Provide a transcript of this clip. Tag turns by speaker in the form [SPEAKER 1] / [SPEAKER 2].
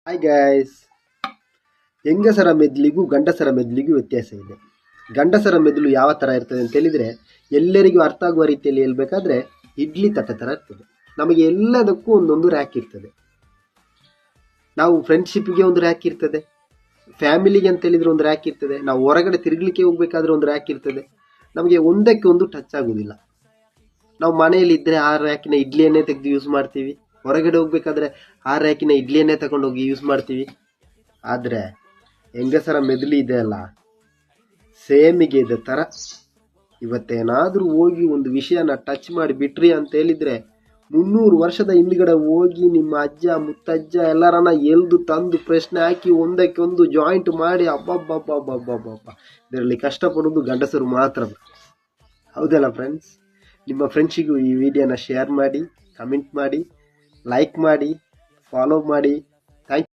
[SPEAKER 1] Hi guys. ಹೆಂಗಸರ ಮೆದುಳಿಗೂ ಗಂಡಸರ ಮೆದುಳಿಗೂ ವ್ಯತ್ಯಾಸ ಇದೆ. ಗಂಡಸರ ಮೆದುಳು ಯಾವ ಥರ ಇರ್ತದೆ ಅಂತ ಹೇಳಿದರೆ, ಎಲ್ಲರಿಗೂ ಅರ್ಥ ಆಗುವ ರೀತಿಯಲ್ಲಿ ಹೇಳ್ಬೇಕಾದ್ರೆ ಇಡ್ಲಿ ತಟ್ಟೆ ಥರ ಇರ್ತದೆ. ನಮಗೆ ಎಲ್ಲದಕ್ಕೂ ಒಂದೊಂದು ರ್ಯಾಕ್ ಇರ್ತದೆ. ನಾವು ಫ್ರೆಂಡ್ಶಿಪ್ಗೆ ಒಂದು ರ್ಯಾಕ್ ಇರ್ತದೆ, ಫ್ಯಾಮಿಲಿಗೆ ಅಂತ ಹೇಳಿದ್ರೆ ಒಂದು ರ್ಯಾಕ್ ಇರ್ತದೆ, ನಾವು ಹೊರಗಡೆ ತಿರುಗಲಿಕ್ಕೆ ಹೋಗ್ಬೇಕಾದ್ರೆ ಒಂದು ರ್ಯಾಕ್ ಇರ್ತದೆ. ನಮಗೆ ಒಂದಕ್ಕೆ ಒಂದು ಟಚ್ ಆಗೋದಿಲ್ಲ. ನಾವು ಮನೆಯಲ್ಲಿ ಇದ್ದರೆ ಆ ರ್ಯಾಕಿನ ಇಡ್ಲಿಯನ್ನೇ ತೆಗೆದು ಯೂಸ್ ಮಾಡ್ತೀವಿ, ಹೊರಗಡೆ ಹೋಗ್ಬೇಕಾದ್ರೆ ಆ ರ್ಯಾಕಿನ ಇಡ್ಲಿಯನ್ನೇ ತಗೊಂಡೋಗಿ ಯೂಸ್ ಮಾಡ್ತೀವಿ. ಆದರೆ ಹೆಂಗಸರ ಮೆದುಳು ಇದೆ ಅಲ್ಲ, ಸೇಮಿಗೆ ಇದೆ ಥರ. ಇವತ್ತೇನಾದರೂ ಹೋಗಿ ಒಂದು ವಿಷಯನ ಟಚ್ ಮಾಡಿ ಬಿಟ್ರಿ ಅಂತ ಹೇಳಿದರೆ, 300 ವರ್ಷದ ಹಿಂದ್ಗಡೆ ಹೋಗಿ ನಿಮ್ಮ ಅಜ್ಜ ಮುತ್ತಜ್ಜ ಎಲ್ಲರನ್ನ ಎಲ್ದು ತಂದು ಪ್ರಶ್ನೆ ಹಾಕಿ ಒಂದಕ್ಕೆ ಒಂದು ಜಾಯಿಂಟ್ ಮಾಡಿ ಅಬ್ಬಬ್ಬಬ್ಬಬ್ಬಬ್ಬಬ್ಬ. ಇದರಲ್ಲಿ ಕಷ್ಟಪಡೋದು ಗಂಡಸರು ಮಾತ್ರ. ಹೌದಲ್ಲ ಫ್ರೆಂಡ್ಸ್? ನಿಮ್ಮ ಫ್ರೆಂಡ್ಸಿಗೂ ಈ ವಿಡಿಯೋನ ಶೇರ್ ಮಾಡಿ, ಕಮೆಂಟ್ ಮಾಡಿ, ಲೈಕ್ ಮಾಡಿ, ಫಾಲೋ ಮಾಡಿ. ಥ್ಯಾಂಕ್